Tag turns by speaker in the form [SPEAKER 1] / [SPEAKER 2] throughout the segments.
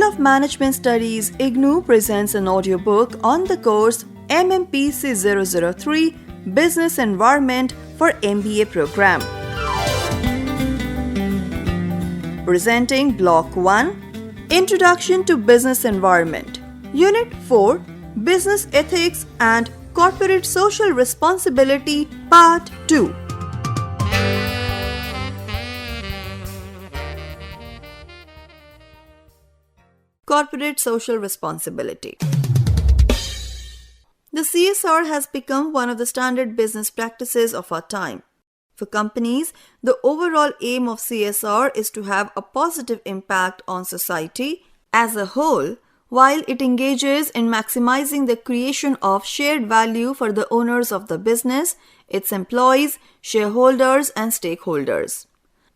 [SPEAKER 1] of Management Studies, IGNOU presents an audiobook on the course MMPC 003 Business Environment for MBA program. Presenting Block 1, Introduction to Business Environment, Unit 4, Business Ethics and Corporate Social Responsibility, Part 2. Corporate Social Responsibility. The CSR has become one of the standard business practices of our time. For companies, the overall aim of CSR is to have a positive impact on society as a whole, while it engages in maximizing the creation of shared value for the owners of the business, its employees, shareholders, and stakeholders.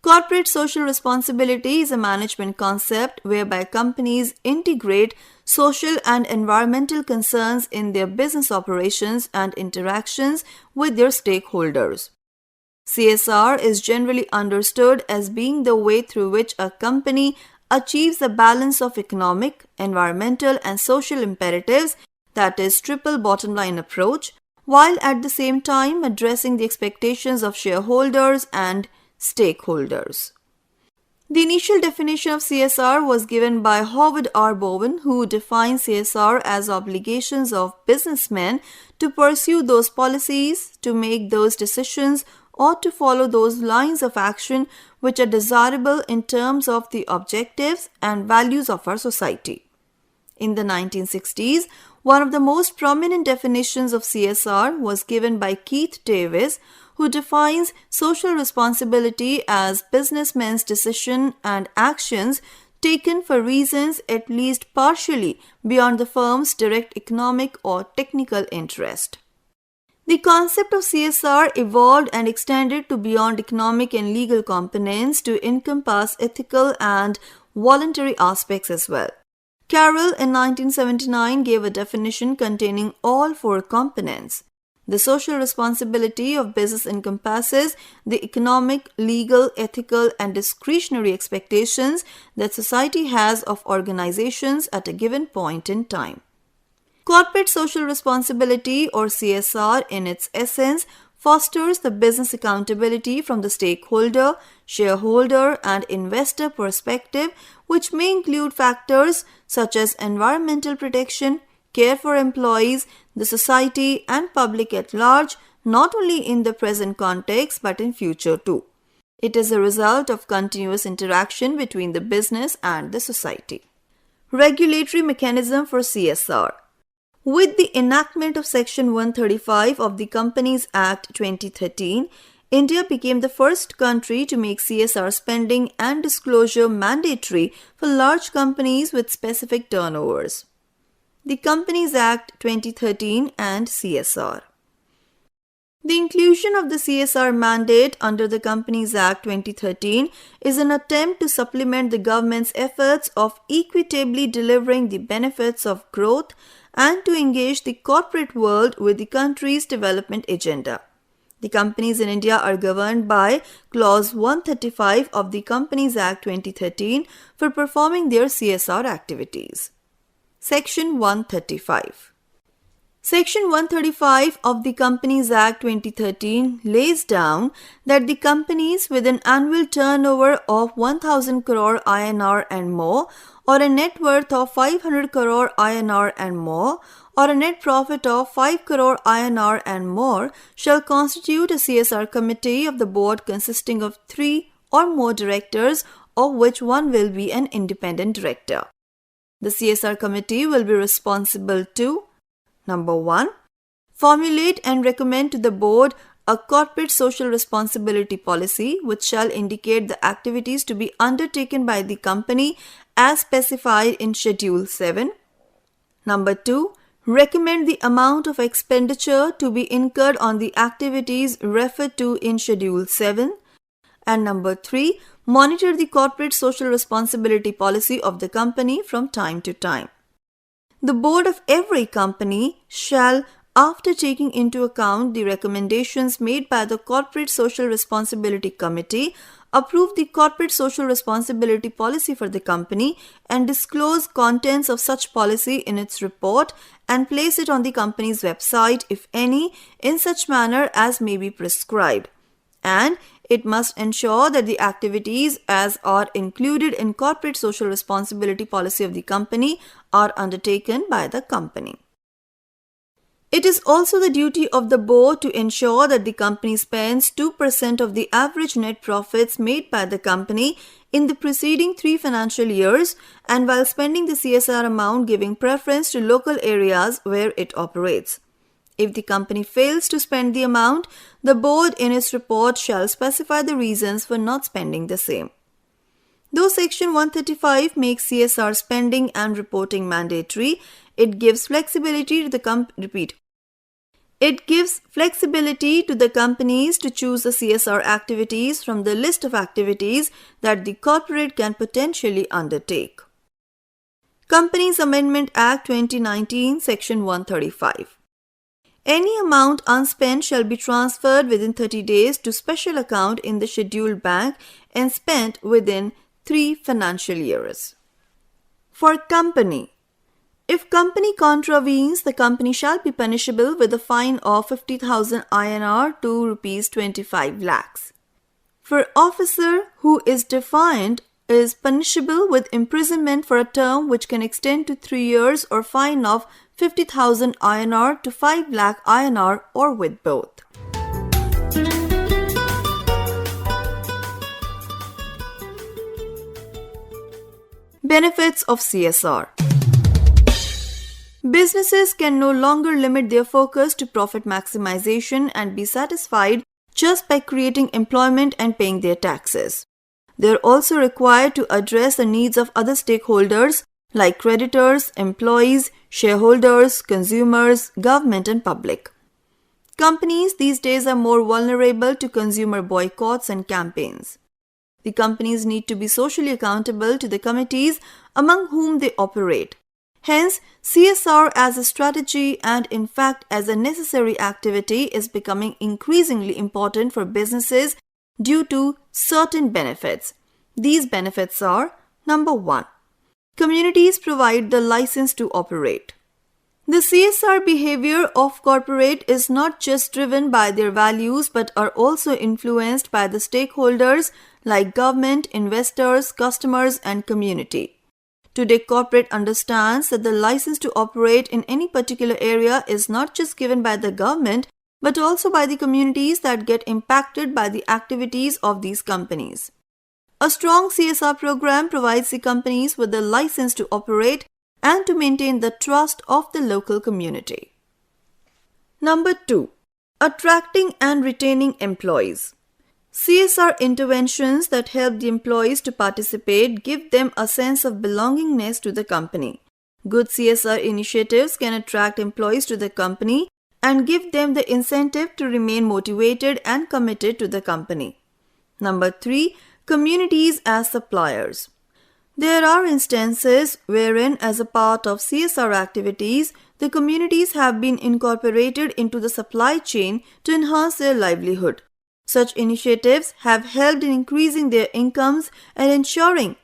[SPEAKER 1] Corporate social responsibility is a management concept whereby companies integrate social and environmental concerns in their business operations and interactions with their stakeholders. CSR is generally understood as being the way through which a company achieves a balance of economic, environmental, and social imperatives, that is, triple bottom line approach, while at the same time addressing the expectations of shareholders and stakeholders. The initial definition of CSR was given by Howard R. Bowen, who defines CSR as obligations of businessmen to pursue those policies, to make those decisions, or to follow those lines of action which are desirable in terms of the objectives and values of our society. In the 1960s, one of the most prominent definitions of CSR was given by Keith Davis, who defines social responsibility as businessmen's decisions and actions taken for reasons at least partially beyond the firm's direct economic or technical interest. The concept of CSR evolved and extended to beyond economic and legal components to encompass ethical and voluntary aspects as well. Carroll in 1979 gave a definition containing all four components. The social responsibility of business encompasses the economic, legal, ethical, and discretionary expectations that society has of organizations at a given point in time. Corporate social responsibility, or CSR in its essence, fosters the business accountability from the stakeholder, shareholder, and investor perspective, which may include factors such as environmental protection, care for employees, the society, and public at large, not only in the present context but in future too. It is a result of continuous interaction between the business and the society. Regulatory mechanism for CSR. With the enactment of Section 135 of the Companies Act 2013, India became the first country to make CSR spending and disclosure mandatory for large companies with specific turnovers. The Companies Act 2013 and CSR. The inclusion of the CSR mandate under the Companies Act 2013 is an attempt to supplement the government's efforts of equitably delivering the benefits of growth and to engage the corporate world with the country's development agenda. The companies in India are governed by Clause 135 of the Companies Act 2013 for performing their CSR activities. Section 135. Section 135 of the Companies Act 2013 lays down that the companies with an annual turnover of 1000 crore INR and more, or a net worth of 500 crore INR and more, or a net profit of 5 crore INR and more shall constitute a CSR committee of the board consisting of 3 or more directors, of which one will be an independent director. The CSR committee will be responsible to: Number 1. Formulate and recommend to the board a corporate social responsibility policy which shall indicate the activities to be undertaken by the company as specified in Schedule 7. Number 2. Recommend the amount of expenditure to be incurred on the activities referred to in Schedule 7. And number 3. Monitor the corporate social responsibility policy of the company from time to time. The board of every company shall, after taking into account the recommendations made by the Corporate Social Responsibility Committee, approve the corporate social responsibility policy for the company and disclose contents of such policy in its report and place it on the company's website, if any, in such manner as may be prescribed. And it must ensure that the activities as are included in corporate social responsibility policy of the company are undertaken by the company. It is also the duty of the board to ensure that the company spends 2% of the average net profits made by the company in the preceding 3 financial years, and while spending the CSR amount, giving preference to local areas where it operates. If the company fails to spend the amount, the board in its report shall specify the reasons for not spending the same. Though Section 135 makes CSR spending and reporting mandatory, it gives flexibility to the companies to choose the CSR activities from the list of activities that the corporate can potentially undertake. Companies Amendment Act 2019, Section 135. Any amount unspent shall be transferred within 30 days to special account in the scheduled bank and spent within 3 financial years. For company, if company contravenes, the company shall be punishable with a fine of 50,000 INR to Rs 25 lakhs. For officer who is defiant, is punishable with imprisonment for a term which can extend to 3 years or fine of 50,000 INR to 5 lakh INR or with both. Benefits of CSR. Businesses can no longer limit their focus to profit maximization and be satisfied just by creating employment and paying their taxes. They are also required to address the needs of other stakeholders like creditors, employees, shareholders, consumers, government and public. Companies these days are more vulnerable to consumer boycotts and campaigns. The companies need to be socially accountable to the committees among whom they operate. Hence, CSR as a strategy and in fact as a necessary activity is becoming increasingly important for businesses due to certain benefits. These benefits are: number 1. Communities provide the license to operate. The CSR behavior of corporate is not just driven by their values but are also influenced by the stakeholders like government, investors, customers and community. Today, corporate understands that the license to operate in any particular area is not just given by the government but also by the communities that get impacted by the activities of these companies. A strong CSR program provides the companies with the license to operate and to maintain the trust of the local community. Number 2. Attracting and retaining employees. CSR interventions that help the employees to participate give them a sense of belongingness to the company. Good CSR initiatives can attract employees to the company and give them the incentive to remain motivated and committed to the company. Number 3. Communities as suppliers. There are instances wherein, as a part of CSR activities, the communities have been incorporated into the supply chain to enhance their livelihood. Such initiatives have helped in increasing their incomes and ensuring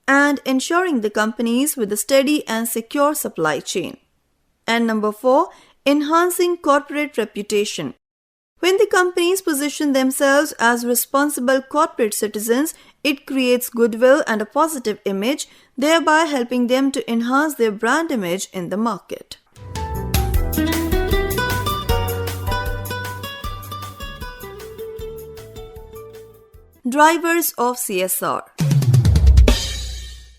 [SPEAKER 1] the companies with a steady and secure supply chain. And number 4, enhancing corporate reputation. When the companies position themselves as responsible corporate citizens, it creates goodwill and a positive image, thereby helping them to enhance their brand image in the market. Drivers of CSR.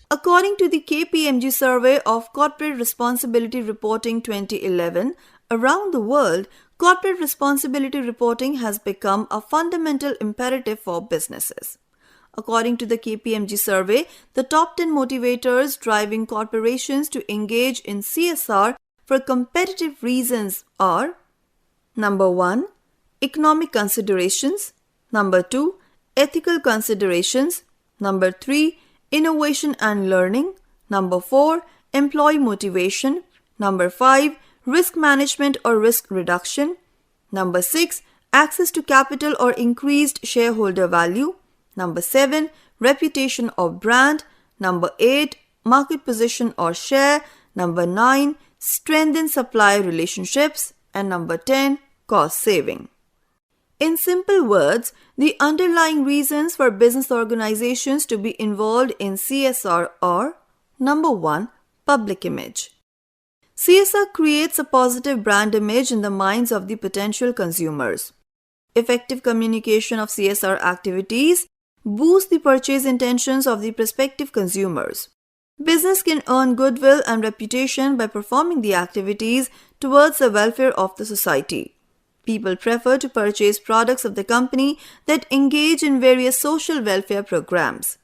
[SPEAKER 1] According to the KPMG survey of Corporate Responsibility Reporting 2011, around the world, corporate responsibility reporting has become a fundamental imperative for businesses. According to the KPMG survey, the top 10 motivators driving corporations to engage in CSR for competitive reasons are: number 1, economic considerations; number 2, ethical considerations; number 3, innovation and learning; number 4, employee motivation; number 5, risk management or risk reduction; number 6, access to capital or increased shareholder value; Number 7, reputation or brand. Number 8, market position or share. Number 9, strengthen supplier relationships. And number 10, cost saving. In simple words, the underlying reasons for business organizations to be involved in CSR are: number 1, public image. CSR creates a positive brand image in the minds of the potential consumers. Effective communication of CSR activities boosts the purchase intentions of the prospective consumers. Business can earn goodwill and reputation by performing the activities towards the welfare of the society. People prefer to purchase products of the company that engage in various social welfare programs.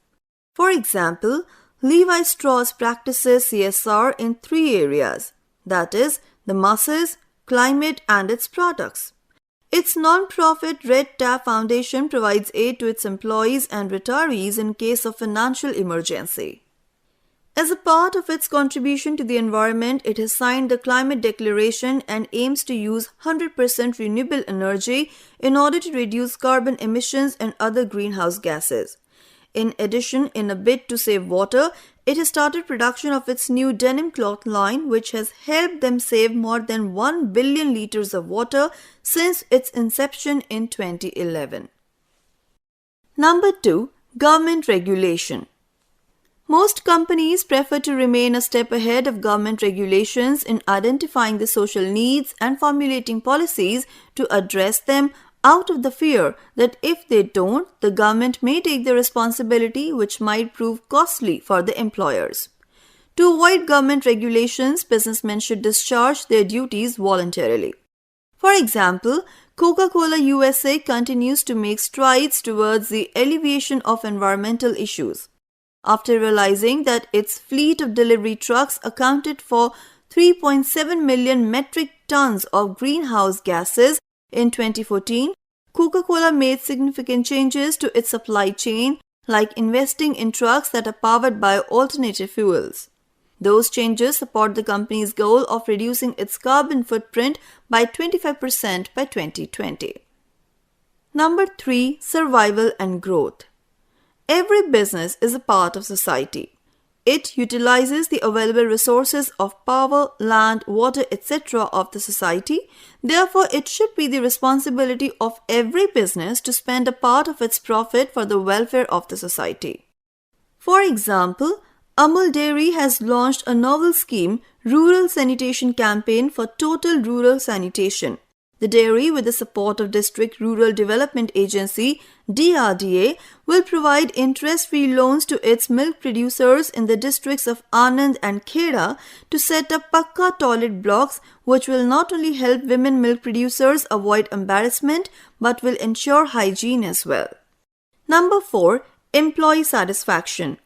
[SPEAKER 1] For example, Levi Strauss practices CSR in 3 areas, that is, the masses, climate, and its products. Its non-profit Red Tab Foundation provides aid to its employees and retirees in case of financial emergency. As a part of its contribution to the environment, it has signed the Climate Declaration and aims to use 100% renewable energy in order to reduce carbon emissions and other greenhouse gases. In addition, in a bid to save water, it has started production of its new denim cloth line, which has helped them save more than 1 billion liters of water since its inception in 2011. Number 2. Government regulation. Most companies prefer to remain a step ahead of government regulations in identifying the social needs and formulating policies to address them, out of the fear that if they don't, the government may take the responsibility, which might prove costly for the employers. To avoid government regulations, businessmen should discharge their duties voluntarily. For example, Coca-Cola USA continues to make strides towards the alleviation of environmental issues. After realizing that its fleet of delivery trucks accounted for 3.7 million metric tons of greenhouse gases in 2014, Coca-Cola made significant changes to its supply chain, like investing in trucks that are powered by alternative fuels. Those changes support the company's goal of reducing its carbon footprint by 25% by 2020. Number 3. Survival and growth. Every business is a part of society. It utilizes the available resources of power, land, water, etc. of the society. Therefore, it should be the responsibility of every business to spend a part of its profit for the welfare of the society. For example, Amul Dairy has launched a novel scheme, Rural Sanitation Campaign for Total Rural Sanitation. The dairy, with the support of District Rural Development Agency (DRDA), will provide interest-free loans to its milk producers in the districts of Anand and Kheda to set up Pakka toilet blocks, which will not only help women milk producers avoid embarrassment but will ensure hygiene as well. Number 4. Employee satisfaction.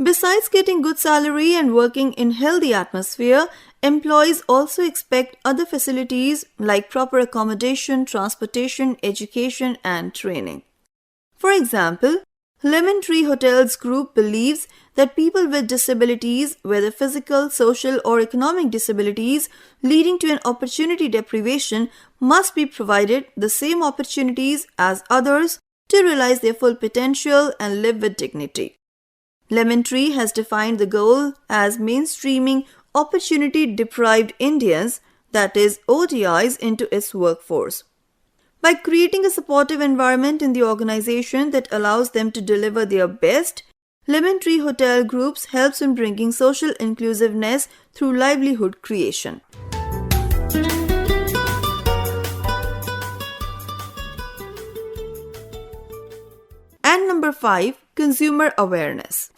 [SPEAKER 1] Besides getting good salary and working in healthy atmosphere, employees also expect other facilities like proper accommodation, transportation, education, and training. For example, Lemon Tree Hotels Group believes that people with disabilities, whether physical, social, or economic disabilities leading to an opportunity deprivation, must be provided the same opportunities as others to realize their full potential and live with dignity. Lemon Tree has defined the goal as mainstreaming opportunity-deprived Indians, that is ODIs, into its workforce. By creating a supportive environment in the organization that allows them to deliver their best, Lemon Tree Hotel Groups helps in bringing social inclusiveness through livelihood creation. And number 5, consumer awareness.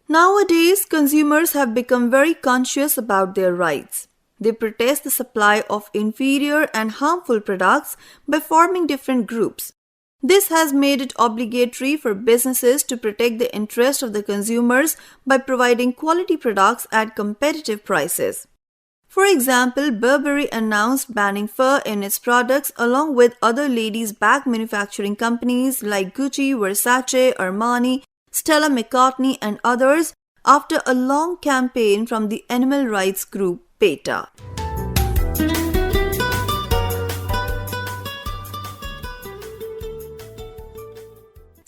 [SPEAKER 1] Nowadays, consumers have become very conscious about their rights. They protest the supply of inferior and harmful products by forming different groups. This has made it obligatory for businesses to protect the interest of the consumers by providing quality products at competitive prices. For example, Burberry announced banning fur in its products along with other ladies' bag manufacturing companies like Gucci, Versace, Armani, Stella McCartney, and others after a long campaign from the animal rights group PETA.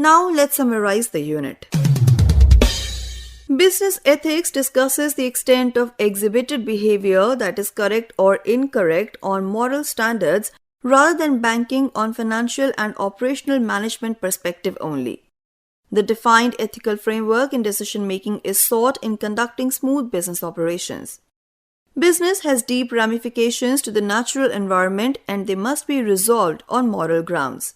[SPEAKER 1] Now let's summarize the unit. Business ethics discusses the extent of exhibited behavior that is correct or incorrect on moral standards rather than banking on financial and operational management perspective only. The defined ethical framework in decision making is sought in conducting smooth business operations. Business has deep ramifications to the natural environment and they must be resolved on moral grounds.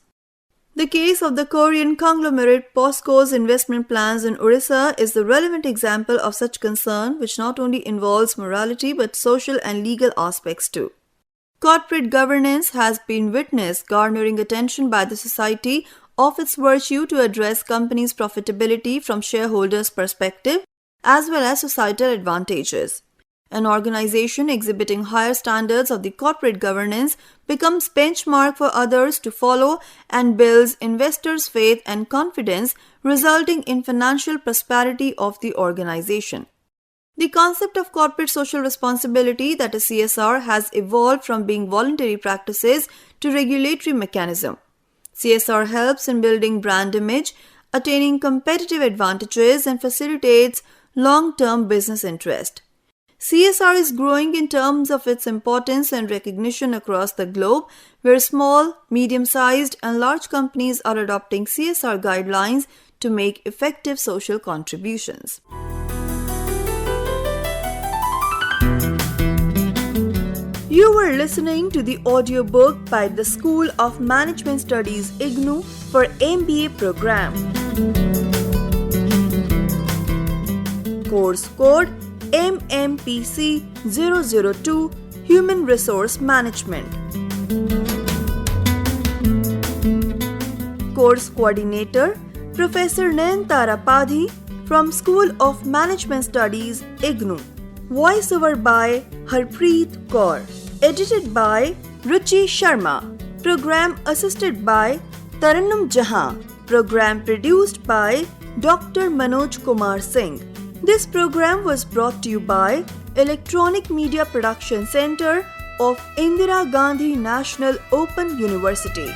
[SPEAKER 1] The case of the Korean conglomerate POSCO's investment plans in Orissa is the relevant example of such concern, which not only involves morality but social and legal aspects too. Corporate governance has been witnessed garnering attention by the society of its virtue to address companies' profitability from shareholders' perspective as well as societal advantages. An organization exhibiting higher standards of the corporate governance becomes benchmark for others to follow and builds investors' faith and confidence, resulting in financial prosperity of the organization. The concept of corporate social responsibility, that is CSR, has evolved from being voluntary practices to regulatory mechanism. CSR helps in building brand image, attaining competitive advantages, and facilitates long-term business interest. CSR is growing in terms of its importance and recognition across the globe, where small, medium-sized, and large companies are adopting CSR guidelines to make effective social contributions. You were listening to the audiobook by the School of Management Studies IGNOU for MBA program. Course code MMPC 002 Human Resource Management. Course Coordinator Professor Nayantara Padhi from School of Management Studies IGNOU. Voiceover by Harpreet Kaur. Edited by Ruchi Sharma. Program assisted by Tarannum Jahan. Program produced by Dr. Manoj Kumar Singh. This program was brought to you by Electronic Media Production Center of Indira Gandhi National Open University.